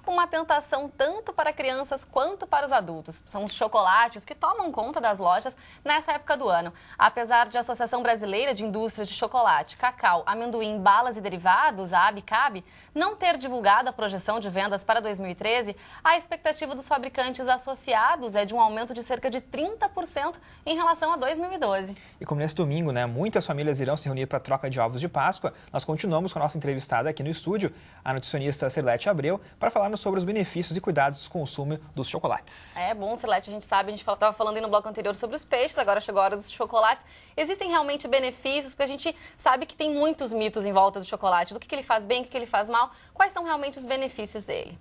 uma tentação tanto para crianças quanto para os adultos. São os chocolates que tomam conta das lojas nessa época do ano. Apesar de a Associação Brasileira de Indústria de Chocolate, Cacau, Amendoim, Balas e Derivados, a ABCAB, não ter divulgado a projeção de vendas para 2013, a expectativa dos fabricantes associados é de um aumento de cerca de 30% em relação a 2012. E como nesse domingo, muitas famílias irão se reunir para a troca de ovos de Páscoa, nós continuamos com a nossa entrevistada aqui no estúdio, a nutricionista Cirlete Abreu, para falarmos sobre os benefícios e cuidados do consumo dos chocolates. É bom, Cirlete, a gente sabe, a gente estava falando aí no bloco anterior sobre os peixes, agora chegou a hora dos chocolates. Existem realmente benefícios, porque a gente sabe que tem muitos mitos em volta do chocolate, do que ele faz bem, o que ele faz mal. Quais são realmente os benefícios dele?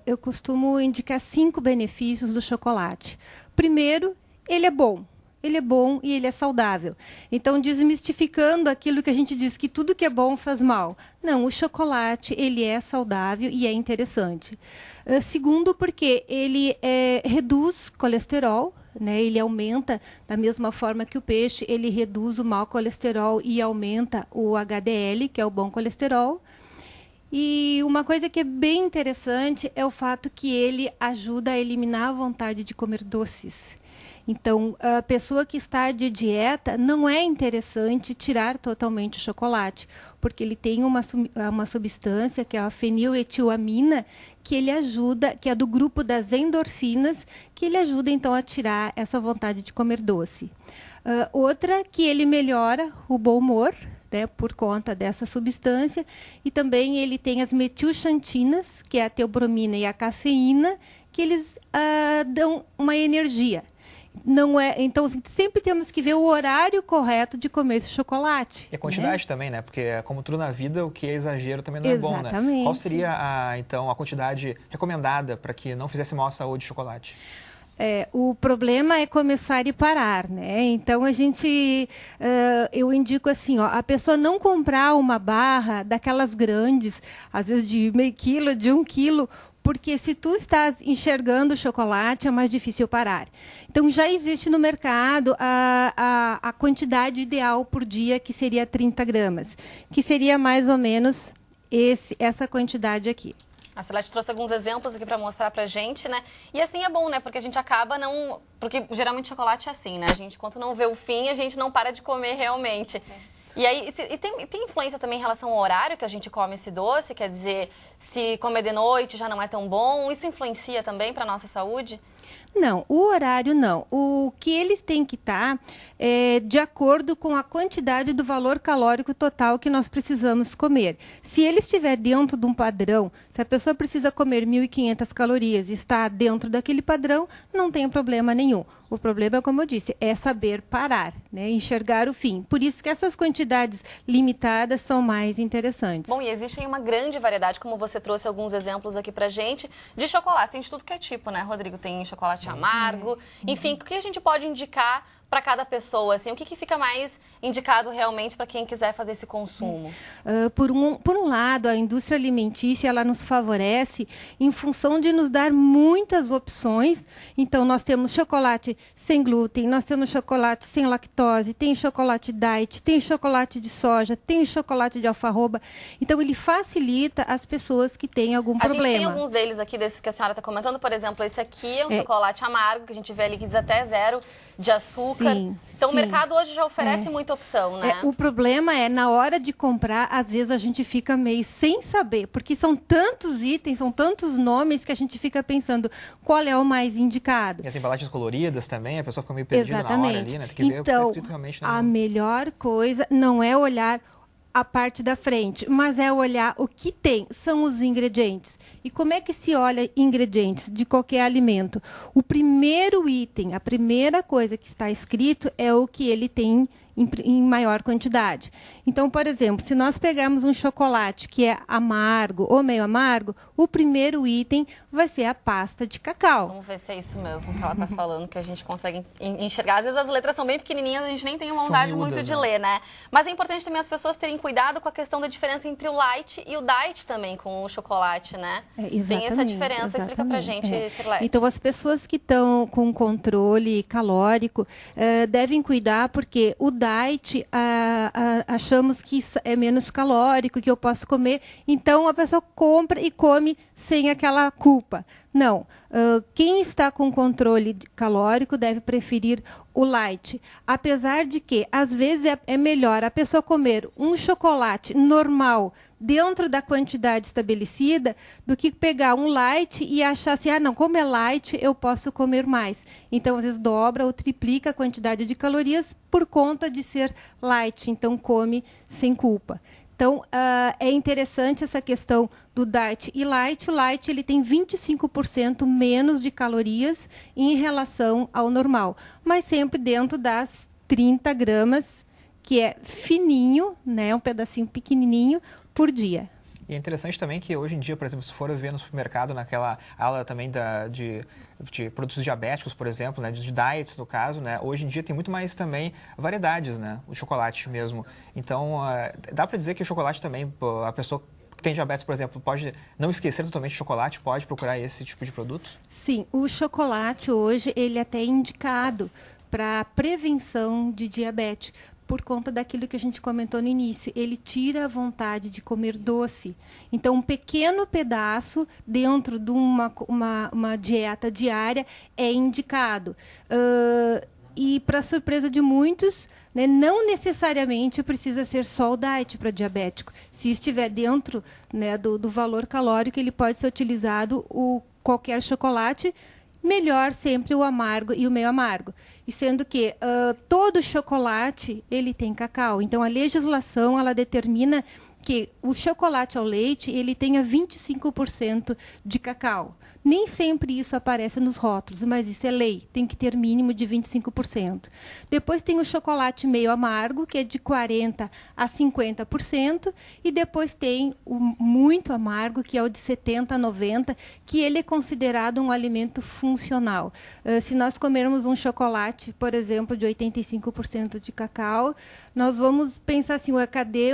Eu costumo indicar 5 benefícios do chocolate. Primeiro, ele é bom. Ele é bom e ele é saudável. Então, desmistificando aquilo que a gente diz que tudo que é bom faz mal. Não, o chocolate, ele é saudável e é interessante. Segundo, porque ele reduz colesterol, ele aumenta, da mesma forma que o peixe, ele reduz o mau colesterol e aumenta o HDL, que é o bom colesterol. E uma coisa que é bem interessante é o fato que ele ajuda a eliminar a vontade de comer doces. Então, a pessoa que está de dieta, não é interessante tirar totalmente o chocolate, porque ele tem uma substância, que é a feniletilamina, que ele ajuda, que é do grupo das endorfinas, que ele ajuda, então, a tirar essa vontade de comer doce. Outra, que ele melhora o bom humor, por conta dessa substância, e também ele tem as metilxantinas, que é a teobromina e a cafeína, que eles dão uma energia. Então, sempre temos que ver o horário correto de comer esse chocolate. E a quantidade também, Porque, como tudo na vida, o que é exagero também não é bom, Exatamente. Qual seria, a quantidade recomendada para que não fizesse mal à saúde o chocolate? O problema é começar e parar, Então, eu indico assim, a pessoa não comprar uma barra daquelas grandes, às vezes de meio quilo, de 1 quilo, porque se tu estás enxergando o chocolate, é mais difícil parar. Então, já existe no mercado a quantidade ideal por dia, que seria 30 gramas, que seria mais ou menos essa quantidade aqui. A Cirlete trouxe alguns exemplos aqui para mostrar pra gente, E assim é bom, Porque a gente acaba não... Porque geralmente chocolate é assim, A gente, enquanto não vê o fim, a gente não para de comer realmente. E aí, tem influência também em relação ao horário que a gente come esse doce? Quer dizer, se comer de noite já não é tão bom, isso influencia também para a nossa saúde? Não, o horário não. O que eles têm que estar de acordo com a quantidade do valor calórico total que nós precisamos comer. Se ele estiver dentro de um padrão, se a pessoa precisa comer 1.500 calorias e está dentro daquele padrão, não tem problema nenhum. O problema, como eu disse, é saber parar, enxergar o fim. Por isso que essas quantidades limitadas são mais interessantes. Bom, e existe aí uma grande variedade, como você trouxe alguns exemplos aqui pra gente, de chocolate. Tem de tudo que é tipo, Rodrigo? Tem chocolate amargo. Enfim, o que a gente pode indicar para cada pessoa, assim, o que fica mais indicado realmente para quem quiser fazer esse consumo? Por um lado, a indústria alimentícia, ela nos favorece em função de nos dar muitas opções. Então, nós temos chocolate sem glúten, nós temos chocolate sem lactose, tem chocolate diet, tem chocolate de soja, tem chocolate de alfarroba. Então, ele facilita as pessoas que têm algum problema. A gente tem alguns deles aqui, desses que a senhora está comentando. Por exemplo, esse aqui é um chocolate amargo, que a gente vê ali que diz até 0 de açúcar. Sim, então, o mercado hoje já oferece muita opção, O problema é, na hora de comprar, às vezes a gente fica meio sem saber, porque são tantos itens, são tantos nomes que a gente fica pensando qual é o mais indicado. E as embalagens coloridas também, a pessoa fica meio perdida na hora ali, Tem que ver o que está escrito realmente. A melhor coisa não é olhar a parte da frente, mas é olhar o que tem, são os ingredientes. E como é que se olha ingredientes de qualquer alimento? O primeiro item, a primeira coisa que está escrito é o que ele tem em maior quantidade. Então, por exemplo, se nós pegarmos um chocolate que é amargo ou meio amargo, o primeiro item vai ser a pasta de cacau. Vamos ver se é isso mesmo que ela está falando, que a gente consegue enxergar. Às vezes as letras são bem pequenininhas, a gente nem tem vontade muito de ler, Mas é importante também as pessoas terem cuidado com a questão da diferença entre o light e o diet também, com o chocolate, Tem essa diferença, explica pra gente, Cirlete. Então, as pessoas que estão com controle calórico devem cuidar, porque o diet achamos que é menos calórico, que eu posso comer, então a pessoa compra e come sem aquela culpa. Não, quem está com controle calórico deve preferir o light, apesar de que, às vezes, é melhor a pessoa comer um chocolate normal dentro da quantidade estabelecida do que pegar um light e achar assim, não, como é light, eu posso comer mais. Então, às vezes, dobra ou triplica a quantidade de calorias por conta de ser light, então come sem culpa. Então, é interessante essa questão do diet e light. O light ele tem 25% menos de calorias em relação ao normal, mas sempre dentro das 30 gramas, que é fininho, né, um pedacinho pequenininho, por dia. E é interessante também que hoje em dia, por exemplo, se for ver no supermercado, naquela ala também de produtos diabéticos, por exemplo, né, de diets no caso, né, hoje em dia tem muito mais também variedades, né, o chocolate mesmo. Então, dá para dizer que o chocolate também, a pessoa que tem diabetes, por exemplo, pode não esquecer totalmente o chocolate, pode procurar esse tipo de produto? Sim, o chocolate hoje ele é até indicado para prevenção de diabetes, por conta daquilo que a gente comentou no início. Ele tira a vontade de comer doce. Então, um pequeno pedaço dentro de uma dieta diária é indicado. E, para surpresa de muitos, né, não necessariamente precisa ser só o diet para diabético. Se estiver dentro, né, do valor calórico, ele pode ser utilizado qualquer chocolate, melhor sempre o amargo e o meio amargo. E sendo que todo chocolate ele tem cacau. Então, a legislação ela determina que o chocolate ao leite ele tenha 25% de cacau. Nem sempre isso aparece nos rótulos, mas isso é lei, tem que ter mínimo de 25%. Depois tem o chocolate meio amargo, que é de 40% a 50%, e depois tem o muito amargo, que é o de 70% a 90%, que ele é considerado um alimento funcional. Se nós comermos um chocolate, por exemplo, de 85% de cacau, nós vamos pensar assim, cadê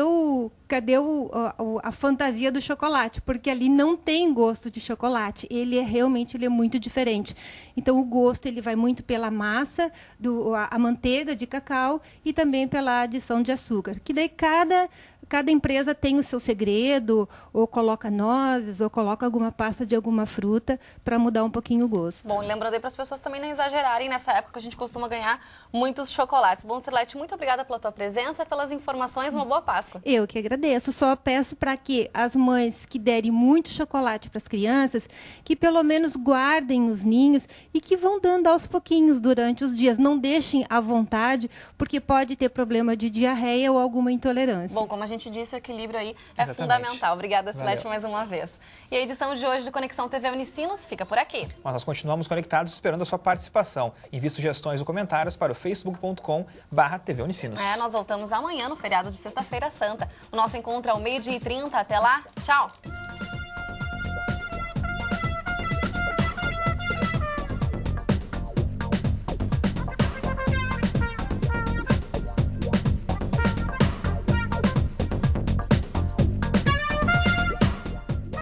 a fantasia do chocolate? Porque ali não tem gosto de chocolate, ele é muito diferente. Então, o gosto ele vai muito pela massa, a manteiga de cacau e também pela adição de açúcar. Que daí cada empresa tem o seu segredo, ou coloca nozes, ou coloca alguma pasta de alguma fruta para mudar um pouquinho o gosto. Bom, lembrando aí para as pessoas também não exagerarem nessa época que a gente costuma ganhar muitos chocolates. Bom, Sirlete, muito obrigada pela tua presença, pelas informações, uma boa Páscoa. Eu que agradeço. Só peço para que as mães que derem muito chocolate para as crianças, que pelo menos guardem os ninhos e que vão dando aos pouquinhos durante os dias. Não deixem à vontade, porque pode ter problema de diarreia ou alguma intolerância. Bom, como a gente disse, o equilíbrio aí é fundamental. Obrigada, Sirlete, mais uma vez. E a edição de hoje do Conexão TV Unicinos fica por aqui. Mas nós continuamos conectados esperando a sua participação. Envie sugestões ou comentários para o facebook.com/TV Unicinos. Nós voltamos amanhã no feriado de Sexta-feira Santa. O nosso encontro é ao 12h30. Até lá, tchau!